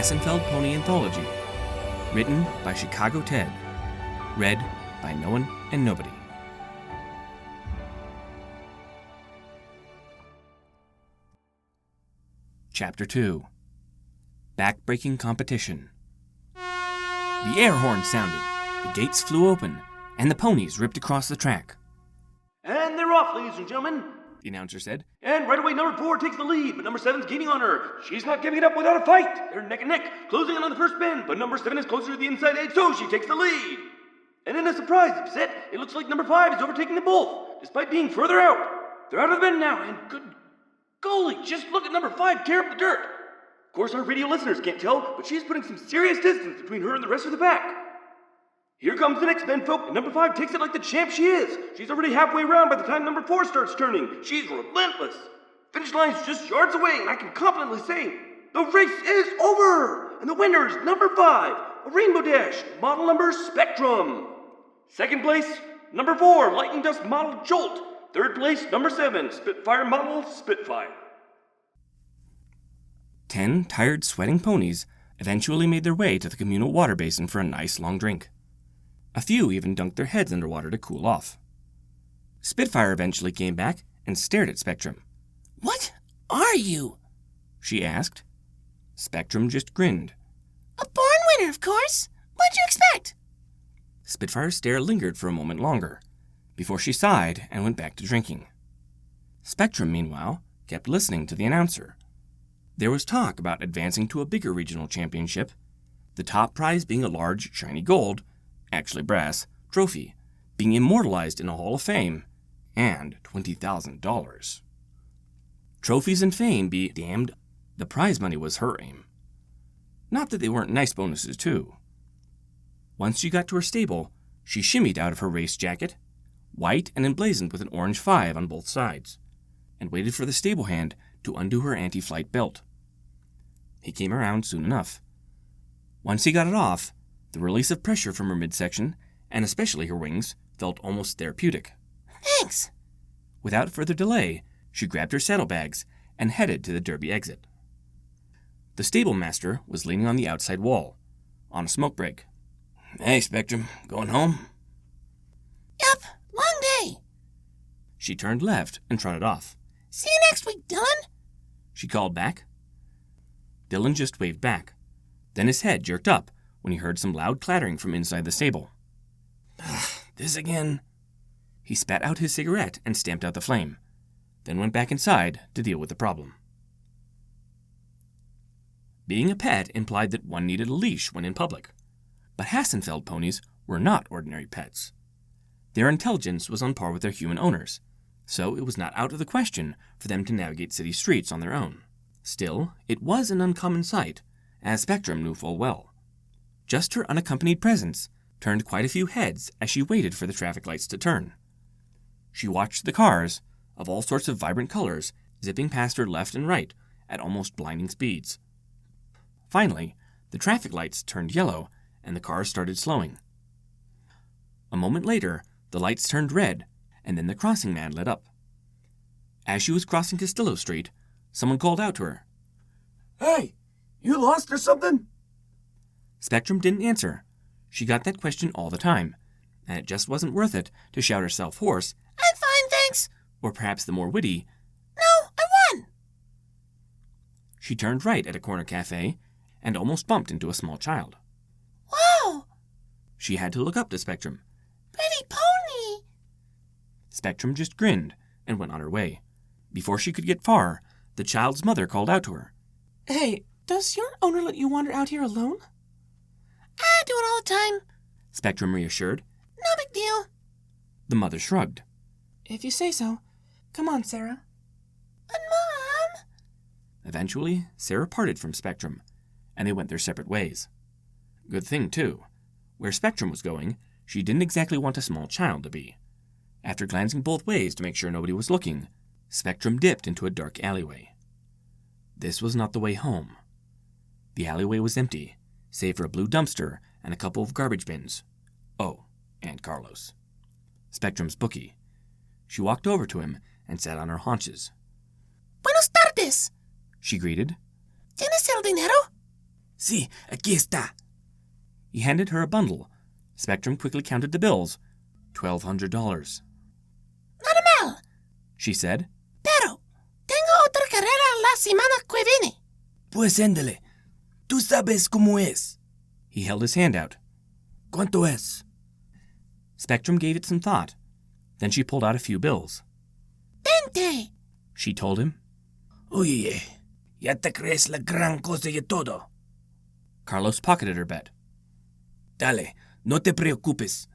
Hassenfeld Pony Anthology, written by Chicago Ted, read by No One and Nobody. Chapter 2. Backbreaking Competition. The air horn sounded, the gates flew open, and the ponies ripped across the track. And they're off, ladies and gentlemen, The announcer said. And right away, number 4 takes the lead, but number 7's gaining on her. She's not giving it up without a fight. They're neck and neck, closing in on the first bend, but number 7 is closer to the inside edge, so she takes the lead. And in a surprise upset, it looks like number 5 is overtaking them both, despite being further out. They're out of the bend now, and good golly, just look at number 5 tear up the dirt. Of course, our radio listeners can't tell, but she's putting some serious distance between her and the rest of the pack. Here comes the next bend, folk, and number 5 takes it like the champ she is. She's already halfway around by the time number 4 starts turning. She's relentless. Finish line's just yards away, and I can confidently say, the race is over! And the winner is number 5, a Rainbow Dash, model number Spectrum. Second place, number 4, Lightning Dust model Jolt. Third place, number 7, Spitfire model Spitfire. 10 tired, sweating ponies eventually made their way to the communal water basin for a nice long drink. A few even dunked their heads underwater to cool off. Spitfire eventually came back and stared at Spectrum. "What are you?" she asked. Spectrum just grinned. "A born winner, of course. What'd you expect?" Spitfire's stare lingered for a moment longer, before she sighed and went back to drinking. Spectrum, meanwhile, kept listening to the announcer. There was talk about advancing to a bigger regional championship, the top prize being a large, shiny gold, actually brass, trophy, being immortalized in a Hall of Fame, and $20,000. Trophies and fame be damned, the prize money was her aim. Not that they weren't nice bonuses, too. Once she got to her stable, she shimmied out of her race jacket, white and emblazoned with an orange 5 on both sides, and waited for the stable hand to undo her anti-flight belt. He came around soon enough. Once he got it off, the release of pressure from her midsection, and especially her wings, felt almost therapeutic. "Thanks." Without further delay, she grabbed her saddlebags and headed to the Derby exit. The stable master was leaning on the outside wall, on a smoke break. "Hey, Spectrum, going home?" "Yep, long day." She turned left and trotted off. "See you next week, Dylan." She called back. Dylan just waved back. Then his head jerked up when he heard some loud clattering from inside the stable. "This again?" He spat out his cigarette and stamped out the flame, then went back inside to deal with the problem. Being a pet implied that one needed a leash when in public, but Hassenfeld ponies were not ordinary pets. Their intelligence was on par with their human owners, so it was not out of the question for them to navigate city streets on their own. Still, it was an uncommon sight, as Spectrum knew full well. Just her unaccompanied presence turned quite a few heads as she waited for the traffic lights to turn. She watched the cars, of all sorts of vibrant colors, zipping past her left and right at almost blinding speeds. Finally, the traffic lights turned yellow and the cars started slowing. A moment later, the lights turned red, and then the crossing man lit up. As she was crossing Castillo Street, someone called out to her. Hey, you lost or something? Spectrum didn't answer. She got that question all the time, and it just wasn't worth it to shout herself hoarse, "I'm fine, thanks." or perhaps the more witty, "No, I won." She turned right at a corner cafe and almost bumped into a small child. "Wow, She had to look up to Spectrum. pretty pony." Spectrum just grinned and went on her way. Before she could get far, the child's mother called out to her. "Hey, does your owner let you wander out here alone?" "I do it all the time," Spectrum reassured. "No big deal." The mother shrugged. "If you say so. Come on, Sarah." "But Mom." Eventually, Sarah parted from Spectrum, and they went their separate ways. Good thing, too. Where Spectrum was going, she didn't exactly want a small child to be. After glancing both ways to make sure nobody was looking, Spectrum dipped into a dark alleyway. This was not the way home. The alleyway was empty, save for a blue dumpster and a couple of garbage bins. Oh, and Carlos. Spectrum's bookie. She walked over to him and sat on her haunches. "Buenos tardes," She greeted. "¿Tienes el dinero?" Sí, aquí está. He handed her a bundle. Spectrum quickly counted the bills. $1,200. Nada mal, She said. pero tengo otra carrera la semana que viene. Pues éndele. Tú sabes cómo es. He held his hand out. ¿Cuánto es? Spectrum gave it some thought. Then she pulled out a few bills. 20. She told him. Oye, ya te crees la gran cosa y todo. Carlos pocketed her bet. Dale, no te preocupes.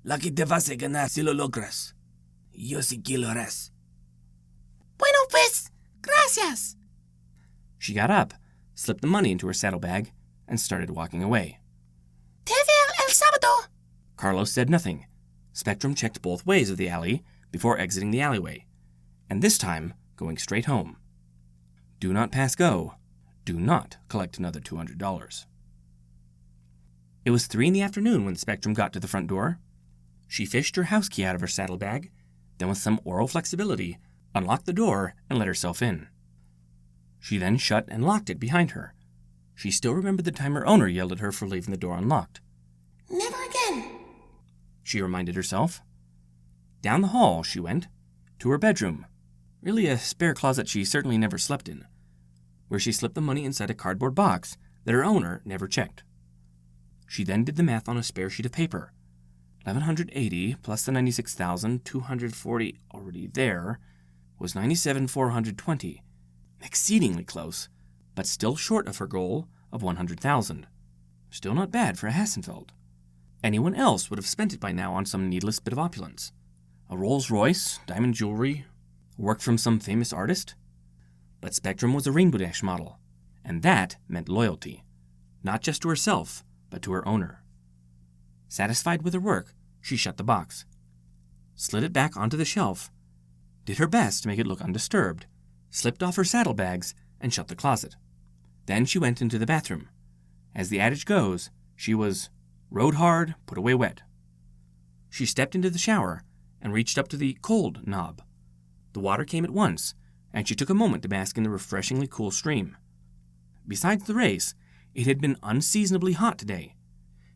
La que te vas a ganar si lo logras. Yo sí que lo harás. Bueno, pues, gracias. She got up, slipped the money into her saddlebag, and started walking away. Te veo el sábado. Carlos said nothing. Spectrum checked both ways of the alley before exiting the alleyway, and this time going straight home. Do not pass go. Do not collect another $200. It was 3 p.m. when Spectrum got to the front door. She fished her house key out of her saddlebag, then with some oral flexibility, unlocked the door and let herself in. She then shut and locked it behind her. She still remembered the time her owner yelled at her for leaving the door unlocked. Never again, She reminded herself. Down the hall she went, to her bedroom, really a spare closet she certainly never slept in, where she slipped the money inside a cardboard box that her owner never checked. She then did the math on a spare sheet of paper. 1,180 plus the 96,240 already there was 97,420, exceedingly close, but still short of her goal of 100,000. Still not bad for a Hassenfeld. Anyone else would have spent it by now on some needless bit of opulence. A Rolls Royce, diamond jewelry, work from some famous artist. But Spectrum was a Rainbow Dash model, and that meant loyalty, not just to herself, but to her owner. Satisfied with her work, she shut the box, slid it back onto the shelf, did her best to make it look undisturbed, slipped off her saddlebags, and shut the closet. Then she went into the bathroom. As the adage goes, she was rode hard, put away wet. She stepped into the shower and reached up to the cold knob. The water came at once, and she took a moment to bask in the refreshingly cool stream. Besides the race, it had been unseasonably hot today.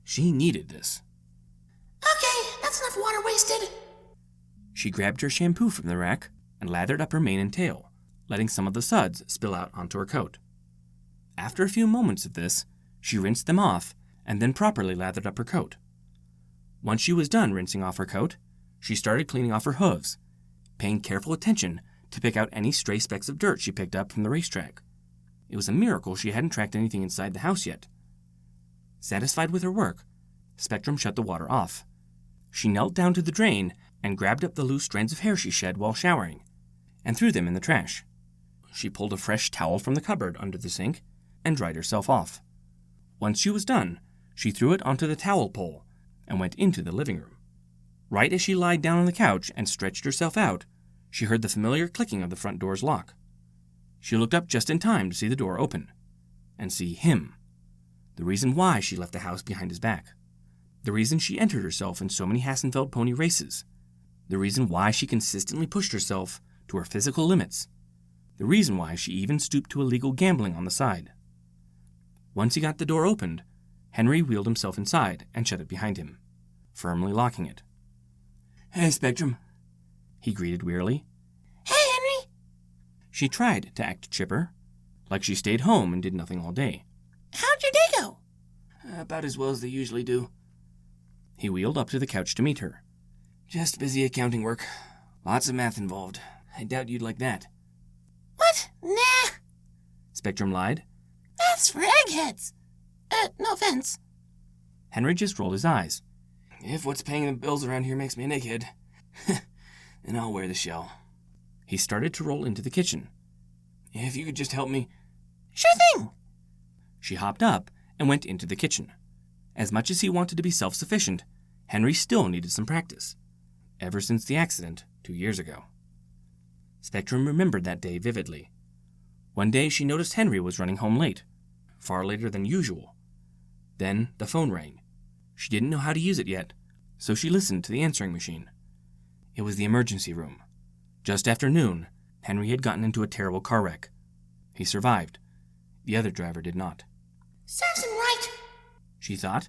She needed this. Okay, that's enough water wasted. She grabbed her shampoo from the rack and lathered up her mane and tail, letting some of the suds spill out onto her coat. After a few moments of this, she rinsed them off and then properly lathered up her coat. Once she was done rinsing off her coat, she started cleaning off her hooves, paying careful attention to pick out any stray specks of dirt she picked up from the racetrack. It was a miracle she hadn't tracked anything inside the house yet. Satisfied with her work, Spectrum shut the water off. She knelt down to the drain and grabbed up the loose strands of hair she shed while showering, and threw them in the trash. She pulled a fresh towel from the cupboard under the sink and dried herself off. Once she was done, she threw it onto the towel pole and went into the living room. Right as she lied down on the couch and stretched herself out, she heard the familiar clicking of the front door's lock. She looked up just in time to see the door open, and see him. The reason why she left the house behind his back. The reason she entered herself in so many Hassenfeld Pony races. The reason why she consistently pushed herself to her physical limits. The reason why she even stooped to illegal gambling on the side. Once he got the door opened, Henry wheeled himself inside and shut it behind him, firmly locking it. "Hey, Spectrum," he greeted wearily. Hey, Henry. She tried to act chipper, like she stayed home and did nothing all day. How'd your day go? About as well as they usually do. He wheeled up to the couch to meet her. Just busy accounting work. Lots of math involved. I doubt you'd like that. What? Nah. Spectrum lied. That's for eggheads. No offense. Henry just rolled his eyes. If what's paying the bills around here makes me an egghead, then I'll wear the shell. He started to roll into the kitchen. If you could just help me. Sure thing. She hopped up and went into the kitchen. As much as he wanted to be self-sufficient, Henry still needed some practice. Ever since the accident 2 years ago. Spectrum remembered that day vividly. One day she noticed Henry was running home late, far later than usual. Then the phone rang. She didn't know how to use it yet, so she listened to the answering machine. It was the emergency room. Just after noon, Henry had gotten into a terrible car wreck. He survived. The other driver did not. Serves him right she thought.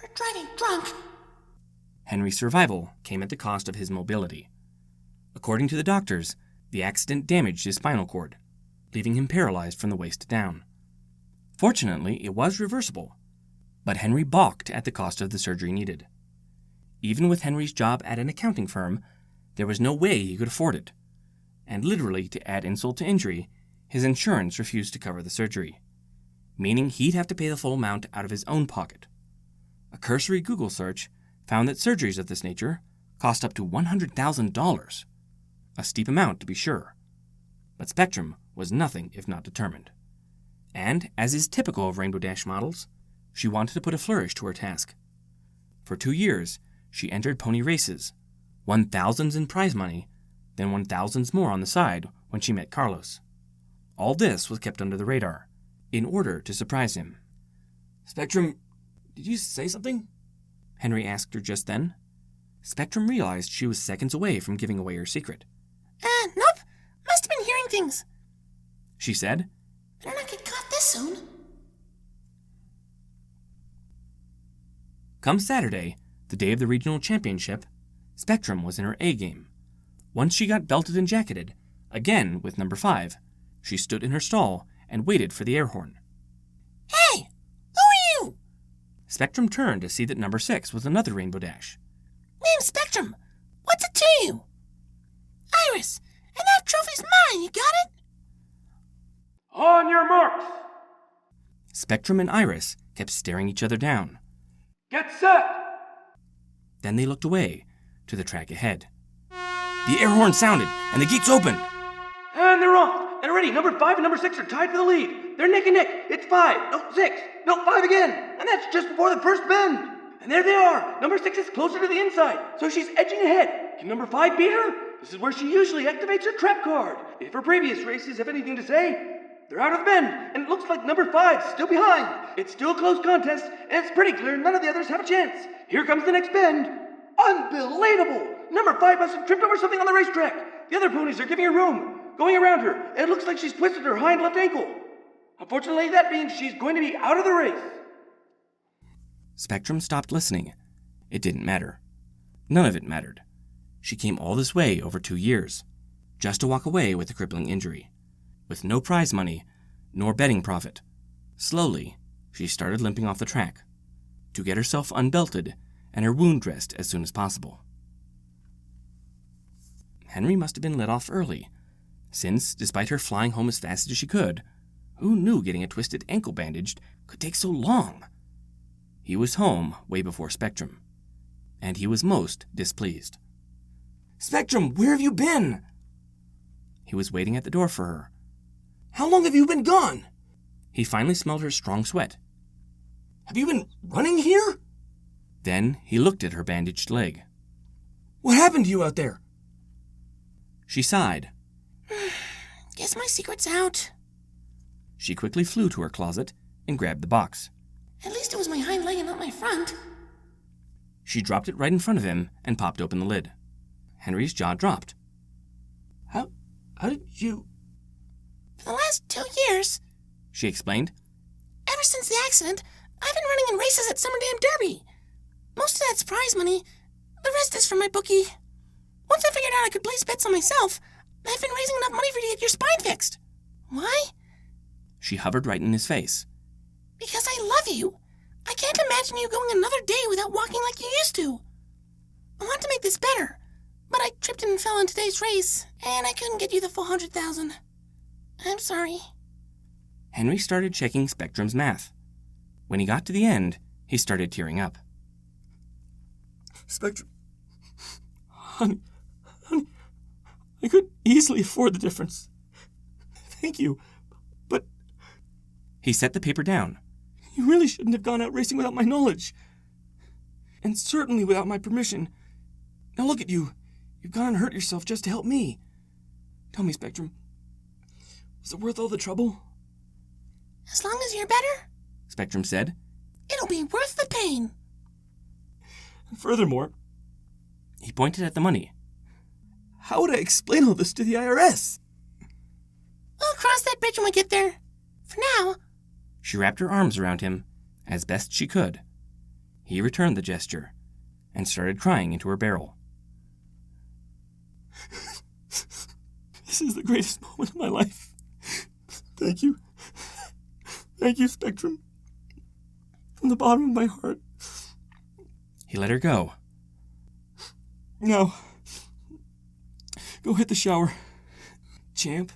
for driving drunk. Henry's survival came at the cost of his mobility. According to the doctors, the accident damaged his spinal cord, leaving him paralyzed from the waist down. Fortunately, it was reversible, but Henry balked at the cost of the surgery needed. Even with Henry's job at an accounting firm, there was no way he could afford it. And literally, to add insult to injury, his insurance refused to cover the surgery, meaning he'd have to pay the full amount out of his own pocket. A cursory Google search found that surgeries of this nature cost up to $100,000. A steep amount, to be sure. But Spectrum was nothing if not determined. And, as is typical of Rainbow Dash models, she wanted to put a flourish to her task. For 2 years, she entered pony races, won thousands in prize money, then won thousands more on the side when she met Carlos. All this was kept under the radar, in order to surprise him. Spectrum, did you say something? Henry asked her just then. Spectrum realized she was seconds away from giving away her secret. Nope. Must have been hearing things. She said. Better not get caught this soon. Come Saturday, the day of the regional championship, Spectrum was in her A game. Once she got belted and jacketed, again with number 5, she stood in her stall and waited for the air horn. Hey! Who are you? Spectrum turned to see that number 6 was another Rainbow Dash. Name's Spectrum. What's it to you? Iris, and that trophy's mine, you got it? On your marks! Spectrum and Iris kept staring each other down. Get set! Then they looked away to the track ahead. The air horn sounded, and the gates opened. And they're off! And ready, number 5 and number 6 are tied for the lead. They're neck and neck. It's 5, no 6, no 5 again. And that's just before the first bend. And there they are. Number 6 is closer to the inside, so she's edging ahead. Can number 5 beat her? This is where she usually activates her trap card. If her previous races have anything to say, they're out of the bend, and it looks like number 5's still behind. It's still a close contest, and it's pretty clear none of the others have a chance. Here comes the next bend. Unbelievable! Number 5 must have tripped over something on the racetrack. The other ponies are giving her room, going around her, and it looks like she's twisted her hind left ankle. Unfortunately, that means she's going to be out of the race. Spectrum stopped listening. It didn't matter. None of it mattered. She came all this way over 2 years, just to walk away with a crippling injury, with no prize money, nor betting profit. Slowly, she started limping off the track, to get herself unbelted and her wound dressed as soon as possible. Henry must have been let off early, since, despite her flying home as fast as she could, who knew getting a twisted ankle bandaged could take so long? He was home way before Spectrum, and he was most displeased. Spectrum, where have you been? He was waiting at the door for her. How long have you been gone? He finally smelled her strong sweat. Have you been running here? Then he looked at her bandaged leg. What happened to you out there? She sighed. Guess my secret's out. She quickly flew to her closet and grabbed the box. At least it was my hind leg and not my front. She dropped it right in front of him and popped open the lid. Henry's jaw dropped. How did you... For the last 2 years, she explained. Ever since the accident, I've been running in races at Summer Dam Derby. Most of that's prize money. The rest is from my bookie. Once I figured out I could place bets on myself, I've been raising enough money for you to get your spine fixed. Why? She hovered right in his face. Because I love you. I can't imagine you going another day without walking like you used to. I want to make this better, but I tripped and fell in today's race, and I couldn't get you the full 100,000. I'm sorry. Henry started checking Spectrum's math. When he got to the end, he started tearing up. Spectrum, honey, I could easily afford the difference. Thank you, but... He set the paper down. You really shouldn't have gone out racing without my knowledge. And certainly without my permission. Now look at you. You've gone and hurt yourself just to help me. Tell me, Spectrum, was it worth all the trouble? As long as you're better, Spectrum said, it'll be worth the pain. And furthermore, he pointed at the money. How would I explain all this to the IRS? We'll cross that bridge when we get there. For now, She wrapped her arms around him as best she could. He returned the gesture and started crying into her barrel. This is the greatest moment of my life. Thank you. Thank you, Spectrum. From the bottom of my heart. He let her go. Now, go hit the shower, champ.